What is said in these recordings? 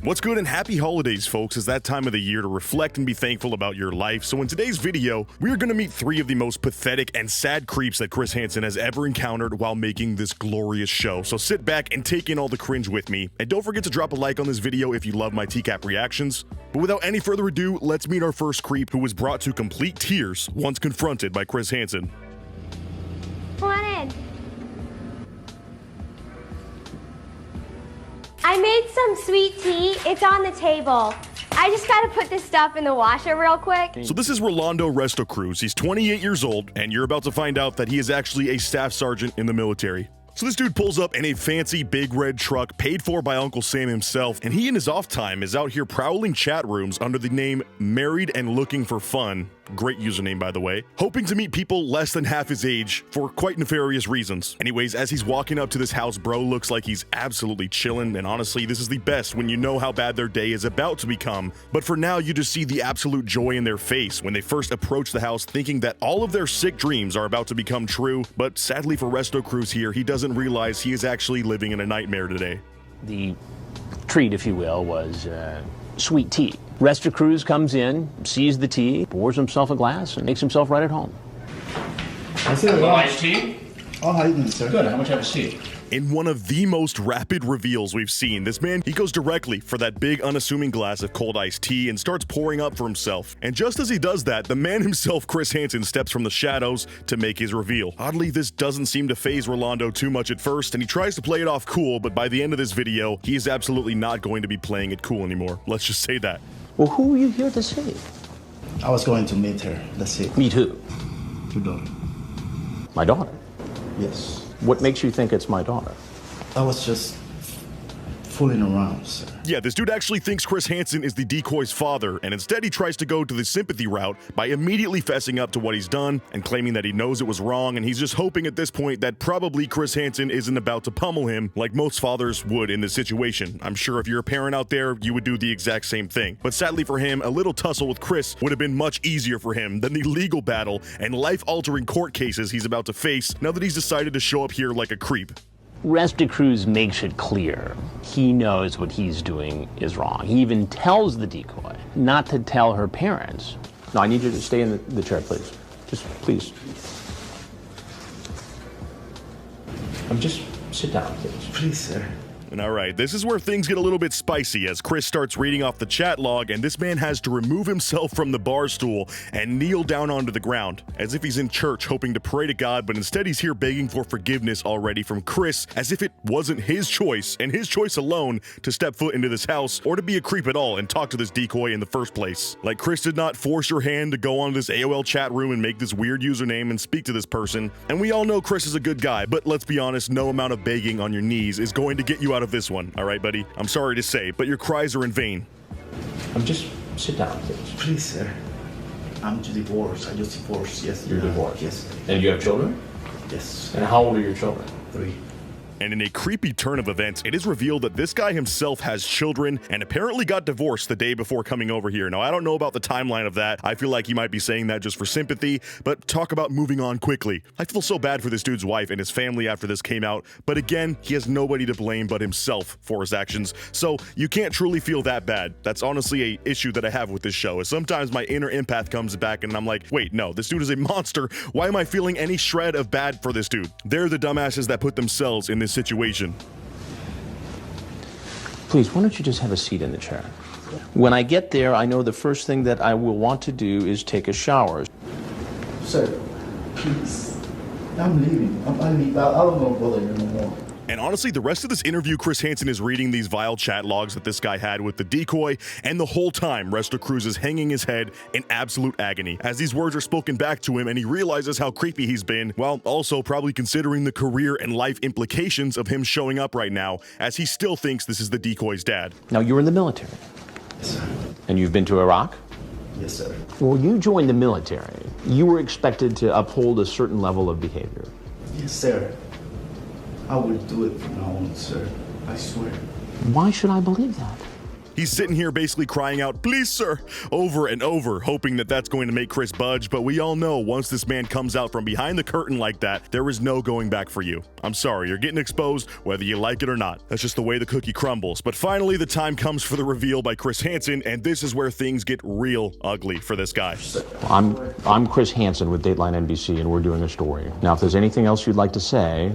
What's good and happy holidays, folks. It's that time of the year to reflect and be thankful about your life. So in today's video, we're going to meet 3 of the most pathetic and sad creeps that Chris Hansen has ever encountered while making this glorious show. So sit back and take in all the cringe with me. And don't forget to drop a like on this video if you love my TCAP reactions. But without any further ado, let's meet our first creep who was brought to complete tears once confronted by Chris Hansen. Come on in. I made some sweet tea. It's on the table. I just gotta put this stuff in the washer real quick. So this is Rolando Resto Cruz. He's 28 years old, and you're about to find out that he is actually a staff sergeant in the military. So this dude pulls up in a fancy big red truck paid for by Uncle Sam himself, and he in his off time is out here prowling chat rooms under the name Married and Looking for Fun. Great username, by the way. Hoping to meet people less than half his age for quite nefarious reasons. Anyways, as he's walking up to this house, bro looks like he's absolutely chilling, and honestly, this is the best when you know how bad their day is about to become. But for now, you just see the absolute joy in their face when they first approach the house, thinking that all of their sick dreams are about to become true. But sadly for Resto Cruz here, he doesn't realize he is actually living in a nightmare today. The treat, if you will, was sweet tea. Resto Cruz comes in, sees the tea, pours himself a glass, and makes himself right at home. Iced tea? Oh, how you doing, sir? Good. How much have a seat? In one of the most rapid reveals we've seen, this man, he goes directly for that big unassuming glass of cold iced tea and starts pouring up for himself. And just as he does that, the man himself, Chris Hansen, steps from the shadows to make his reveal. Oddly, this doesn't seem to faze Rolando too much at first, and he tries to play it off cool, but by the end of this video, he is absolutely not going to be playing it cool anymore. Let's just say that. Well, who are you here to see? I was going to meet her. That's it. Meet who? Your daughter. My daughter. Yes. What makes you think it's my daughter? I was just fooling around, sir. Yeah, this dude actually thinks Chris Hansen is the decoy's father, and instead he tries to go to the sympathy route by immediately fessing up to what he's done and claiming that he knows it was wrong, and he's just hoping at this point that probably Chris Hansen isn't about to pummel him like most fathers would in this situation. I'm sure if you're a parent out there, you would do the exact same thing. But sadly for him, a little tussle with Chris would have been much easier for him than the legal battle and life-altering court cases he's about to face now that he's decided to show up here like a creep. Resto Cruz makes it clear he knows what he's doing is wrong. He even tells the decoy not to tell her parents. No, I need you to stay in the chair, please. Just please. Just sit down, please. Please, sir. And alright, this is where things get a little bit spicy as Chris starts reading off the chat log, and this man has to remove himself from the bar stool and kneel down onto the ground, as if he's in church hoping to pray to God, but instead he's here begging for forgiveness already from Chris, as if it wasn't his choice, and his choice alone, to step foot into this house, or to be a creep at all and talk to this decoy in the first place. Like, Chris did not force your hand to go on this AOL chat room and make this weird username and speak to this person, and we all know Chris is a good guy, but let's be honest, no amount of begging on your knees is going to get you out of this one, alright buddy? I'm sorry to say, but your cries are in vain. Just sit down, please. Please, sir. I'm divorced. I just divorced. Yes. You're divorced? Yes. And you have children? Yes. And how old are your children? 3. And in a creepy turn of events, it is revealed that this guy himself has children and apparently got divorced the day before coming over here. Now, I don't know about the timeline of that. I feel like he might be saying that just for sympathy, but talk about moving on quickly. I feel so bad for this dude's wife and his family after this came out, but again, he has nobody to blame but himself for his actions, so you can't truly feel that bad. That's honestly an issue that I have with this show, is sometimes my inner empath comes back and I'm like, wait, no, this dude is a monster. Why am I feeling any shred of bad for this dude? They're the dumbasses that put themselves in this situation. Please, why don't you just have a seat in the chair? When I get there, I know the first thing that I will want to do is take a shower. Sir, please. I'm leaving. I don't want to bother you no more. And honestly, the rest of this interview, Chris Hansen is reading these vile chat logs that this guy had with the decoy, and the whole time, Resto Cruz is hanging his head in absolute agony as these words are spoken back to him, and he realizes how creepy he's been, while also probably considering the career and life implications of him showing up right now, as he still thinks this is the decoy's dad. Now, you're in the military. Yes, sir. And you've been to Iraq? Yes, sir. When you joined the military, you were expected to uphold a certain level of behavior. Yes, sir. I will do it from now on, sir. I swear. Why should I believe that? He's sitting here basically crying out, "Please, sir," over and over, hoping that that's going to make Chris budge, but we all know once this man comes out from behind the curtain like that, there is no going back for you. I'm sorry, you're getting exposed whether you like it or not. That's just the way the cookie crumbles. But finally, the time comes for the reveal by Chris Hansen, and this is where things get real ugly for this guy. I'm Chris Hansen with Dateline NBC, and we're doing a story. Now, if there's anything else you'd like to say,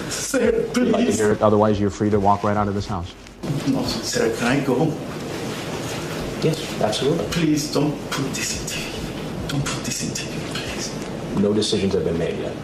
Sir, I'd like to please. hear it. Otherwise, you're free to walk right out of this house. No, sir, can I go? Yes, absolutely. Please don't put this in TV. Don't put this in TV, please. No decisions have been made yet.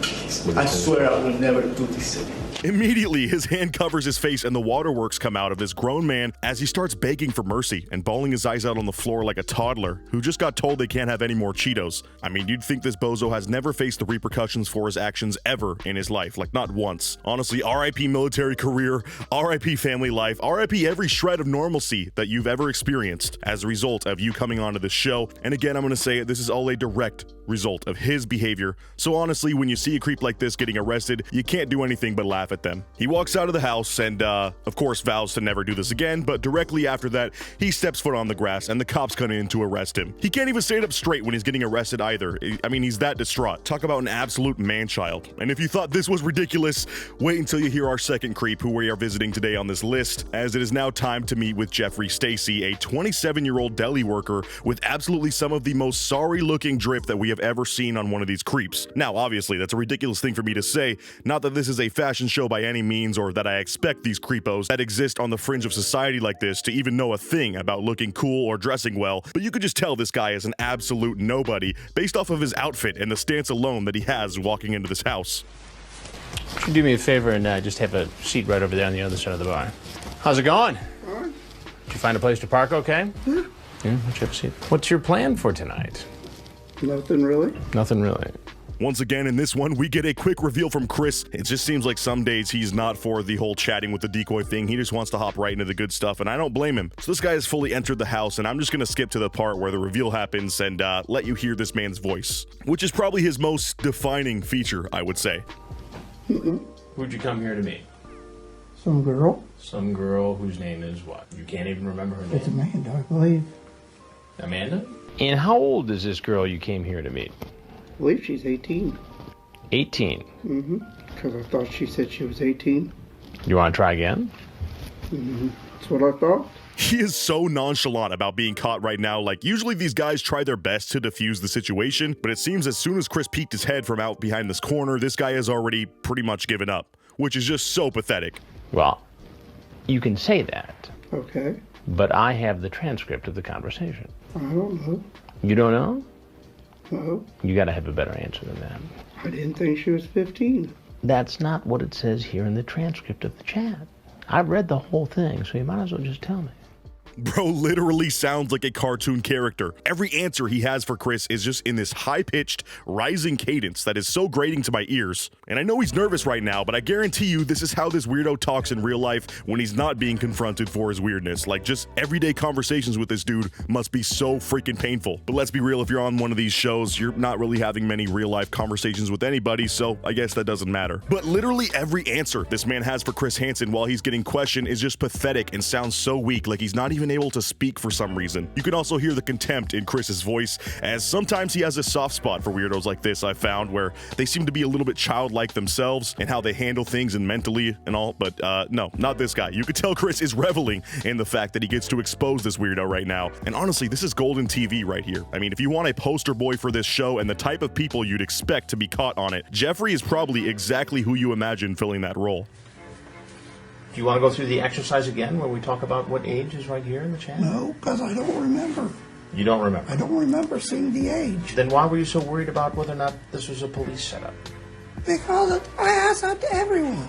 Please. I swear I will never do this again. Immediately, his hand covers his face and the waterworks come out of this grown man as he starts begging for mercy and bawling his eyes out on the floor like a toddler who just got told they can't have any more Cheetos. I mean, you'd think this bozo has never faced the repercussions for his actions ever in his life, like not once. Honestly, RIP military career, RIP family life, RIP every shred of normalcy that you've ever experienced as a result of you coming onto this show. And again, I'm going to say it, this is all a direct result of his behavior. So honestly, when you see a creep like this getting arrested, you can't do anything but laugh at them. He walks out of the house and, of course, vows to never do this again, but directly after that, he steps foot on the grass and the cops come in to arrest him. He can't even stand up straight when he's getting arrested either. I mean, he's that distraught. Talk about an absolute man-child. And if you thought this was ridiculous, wait until you hear our second creep who we are visiting today on this list, as it is now time to meet with Jeffrey Stacy, a 27-year-old deli worker with absolutely some of the most sorry-looking drip that we have ever seen on one of these creeps. Now, obviously, that's a ridiculous thing for me to say, not that this is a fashion show by any means or that I expect these creepos that exist on the fringe of society like this to even know a thing about looking cool or dressing well, but you could just tell this guy is an absolute nobody based off of his outfit and the stance alone that he has walking into this house. Would you do me a favor and just have a seat right over there on the other side of the bar? How's it going? All right. Did you find a place to park okay? Yeah, why don't you have a seat? What's your plan for tonight? Nothing really. Nothing really. Once again, in this one, we get a quick reveal from Chris. It just seems like some days he's not for the whole chatting with the decoy thing. He just wants to hop right into the good stuff, and I don't blame him. So this guy has fully entered the house, and I'm just going to skip to the part where the reveal happens and let you hear this man's voice, which is probably his most defining feature, I would say. Who'd you come here to meet? Some girl. Some girl whose name is what? You can't even remember her name? It's Amanda, I believe. Amanda? And how old is this girl you came here to meet? I believe she's 18. 18. Mm-hmm. Because I thought she said she was 18. You want to try again? Mm-hmm. That's what I thought. He is so nonchalant about being caught right now. Like, usually these guys try their best to defuse the situation, but it seems as soon as Chris peeked his head from out behind this corner, this guy has already pretty much given up, which is just so pathetic. Well, you can say that, Okay. but I have the transcript of the conversation. I don't know. You don't know? No. You got to have a better answer than that. I didn't think she was 15. That's not what it says here in the transcript of the chat. I've read the whole thing, so you might as well just tell me. Bro literally sounds like a cartoon character. Every answer he has for Chris is just in this high-pitched, rising cadence that is so grating to my ears. And I know he's nervous right now, but I guarantee you this is how this weirdo talks in real life when he's not being confronted for his weirdness. Like, just everyday conversations with this dude must be so freaking painful. But let's be real, if you're on one of these shows, you're not really having many real-life conversations with anybody, so I guess that doesn't matter. But literally every answer this man has for Chris Hansen while he's getting questioned is just pathetic and sounds so weak, like he's not even able to speak for some reason. You can also hear the contempt in Chris's voice, as sometimes he has a soft spot for weirdos like this, I've found, where they seem to be a little bit childlike themselves and how they handle things and mentally and all, but no, not this guy. You could tell Chris is reveling in the fact that he gets to expose this weirdo right now. And honestly, this is golden TV right here. I mean, if you want a poster boy for this show and the type of people you'd expect to be caught on it, Jeffrey is probably exactly who you imagine filling that role. Do you want to go through the exercise again where we talk about what age is right here in the chat? No, because I don't remember. You don't remember? I don't remember seeing the age. Then why were you so worried about whether or not this was a police setup? Because I asked that to everyone.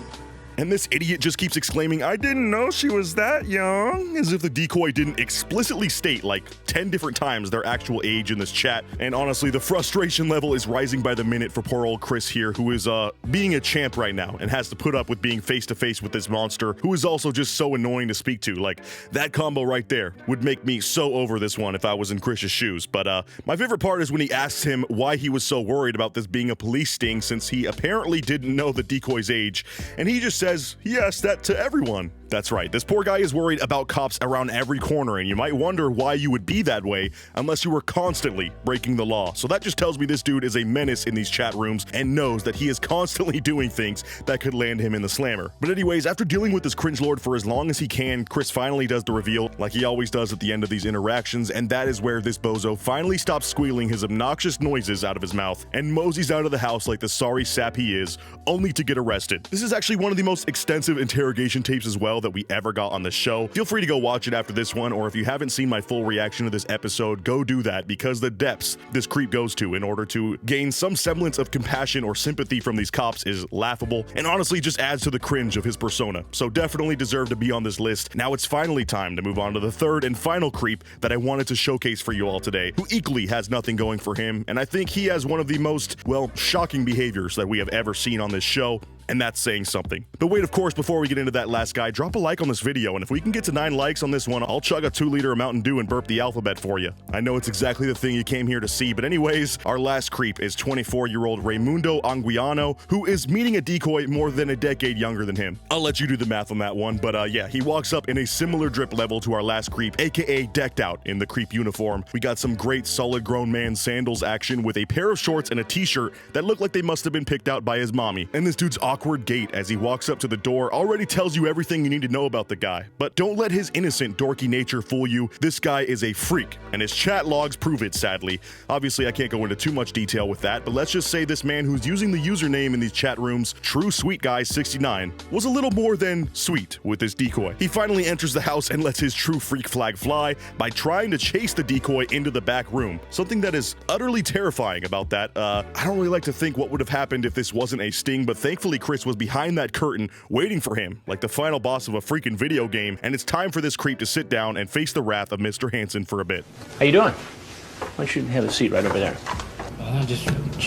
And this idiot just keeps exclaiming, "I didn't know she was that young," as if the decoy didn't explicitly state like 10 different times their actual age in this chat. And honestly, the frustration level is rising by the minute for poor old Chris here, who is being a champ right now and has to put up with being face to face with this monster, who is also just so annoying to speak to. Like, that combo right there would make me so over this one if I was in Chris's shoes. But my favorite part is when he asks him why he was so worried about this being a police sting, since he apparently didn't know the decoy's age, and he just says says he asks that to everyone. That's right, this poor guy is worried about cops around every corner, and you might wonder why you would be that way unless you were constantly breaking the law. So that just tells me this dude is a menace in these chat rooms and knows that he is constantly doing things that could land him in the slammer. But anyways, after dealing with this cringe lord for as long as he can, Chris finally does the reveal, like he always does at the end of these interactions, and that is where this bozo finally stops squealing his obnoxious noises out of his mouth and moseys out of the house like the sorry sap he is, only to get arrested. This is actually one of the most extensive interrogation tapes as well that we ever got on the show. Feel free to go watch it after this one, or if you haven't seen my full reaction to this episode, go do that, because the depths this creep goes to in order to gain some semblance of compassion or sympathy from these cops is laughable, and honestly just adds to the cringe of his persona. So definitely deserve to be on this list. Now it's finally time to move on to the third and final creep that I wanted to showcase for you all today, who equally has nothing going for him, and I think he has one of the most, well, shocking behaviors that we have ever seen on this show, and that's saying something. But wait, of course, before we get into that last guy, drop a like on this video, and if we can get to 9 likes on this one, I'll chug a 2-liter of Mountain Dew and burp the alphabet for you. I know it's exactly the thing you came here to see, but anyways, our last creep is 24-year-old Raimundo Anguiano, who is meeting a decoy more than a decade younger than him. I'll let you do the math on that one, but yeah, he walks up in a similar drip level to our last creep, aka decked out in the creep uniform. We got some great solid grown man sandals action with a pair of shorts and a t-shirt that look like they must have been picked out by his mommy. And this dude's awkward gait as he walks up to the door already tells you everything you need to know about the guy. But don't let his innocent, dorky nature fool you. This guy is a freak, and his chat logs prove it, sadly. Obviously, I can't go into too much detail with that, but let's just say this man who's using the username in these chat rooms, True Sweet Guy 69, was a little more than sweet with this decoy. He finally enters the house and lets his true freak flag fly by trying to chase the decoy into the back room. Something that is utterly terrifying about that. I don't really like to think what would have happened if this wasn't a sting, but thankfully Chris was behind that curtain waiting for him like the final boss of a freaking video game, and it's time for this creep to sit down and face the wrath of Mr. Hansen for a bit. How you doing? Why don't you have a seat right over there?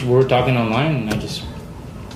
We were talking online, and I just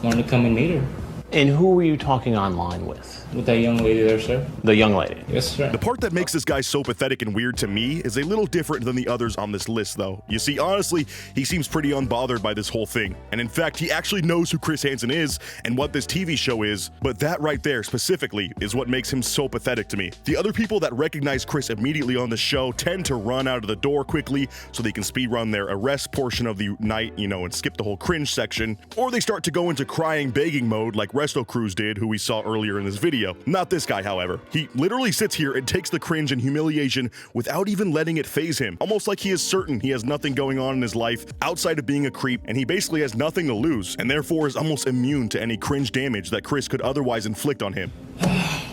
wanted to come and meet her. And who were you talking online with? With that young lady there, sir. The young lady? Yes, sir. The part that makes this guy so pathetic and weird to me is a little different than the others on this list, though. You see, honestly, he seems pretty unbothered by this whole thing. And in fact, he actually knows who Chris Hansen is and what this TV show is, but that right there specifically is what makes him so pathetic to me. The other people that recognize Chris immediately on the show tend to run out of the door quickly so they can speedrun their arrest portion of the night, you know, and skip the whole cringe section, or they start to go into crying, begging mode like Resto Cruz did, who we saw earlier in this video. Not this guy, however. He literally sits here and takes the cringe and humiliation without even letting it faze him, almost like he is certain he has nothing going on in his life outside of being a creep, and he basically has nothing to lose, and therefore is almost immune to any cringe damage that Chris could otherwise inflict on him.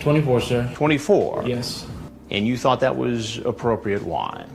24, sir. 24? Yes. And you thought that was appropriate? Why?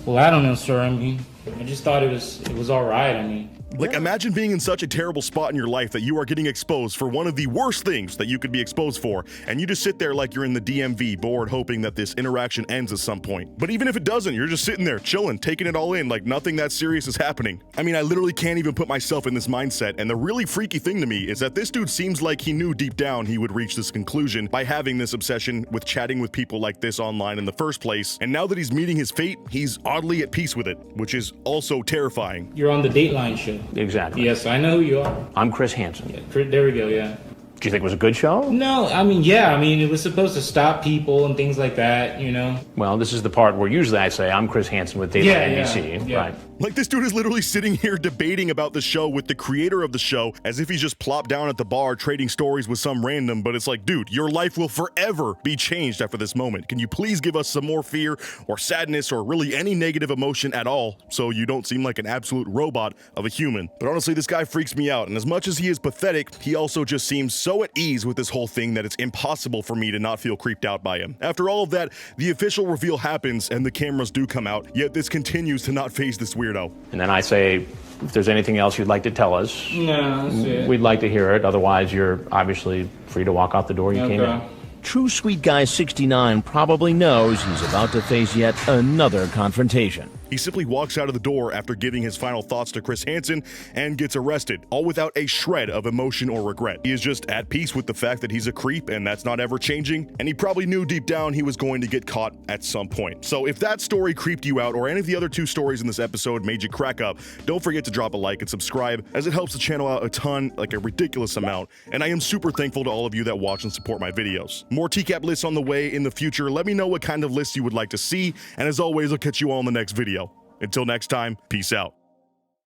Well, I don't know, sir. I mean, I just thought it was all right. I mean, like, imagine being in such a terrible spot in your life that you are getting exposed for one of the worst things that you could be exposed for, and you just sit there like you're in the DMV, bored, hoping that this interaction ends at some point. But even if it doesn't, you're just sitting there, chilling, taking it all in like nothing that serious is happening. I mean, I literally can't even put myself in this mindset, and the really freaky thing to me is that this dude seems like he knew deep down he would reach this conclusion by having this obsession with chatting with people like this online in the first place, and now that he's meeting his fate, he's oddly at peace with it, which is also terrifying. you're on the Dateline show. Exactly. Yes, I know who you are. I'm Chris Hansen. Yeah, there we go, yeah. Do you think it was a good show? No, I mean, yeah, I mean, it was supposed to stop people and things like that, you know? Well, this is the part where usually I say, I'm Chris Hansen with Dateline NBC. Yeah. Right. Like, this dude is literally sitting here debating about the show with the creator of the show as if he's just plopped down at the bar trading stories with some random, but it's like, dude, your life will forever be changed after this moment. Can you please give us some more fear or sadness or really any negative emotion at all so you don't seem like an absolute robot of a human? But honestly, this guy freaks me out, and as much as he is pathetic, he also just seems so at ease with this whole thing that it's impossible for me to not feel creeped out by him. After all of that, the official reveal happens and the cameras do come out, yet this continues to not faze this weirdo. And then I say, if there's anything else you'd like to tell us, No, that's it. we'd like to hear it. Otherwise, you're obviously free to walk out the door you came in. True Sweet Guy 69 probably knows he's about to face yet another confrontation. He simply walks out of the door after giving his final thoughts to Chris Hansen and gets arrested, all without a shred of emotion or regret. He is just at peace with the fact that he's a creep and that's not ever changing, and he probably knew deep down he was going to get caught at some point. So if that story creeped you out or any of the other 2 stories in this episode made you crack up, don't forget to drop a like and subscribe, as it helps the channel out a ton, like a ridiculous amount, and I am super thankful to all of you that watch and support my videos. More TCAP lists on the way in the future. Let me know what kind of lists you would like to see, and as always, I'll catch you all in the next video. Until next time, peace out.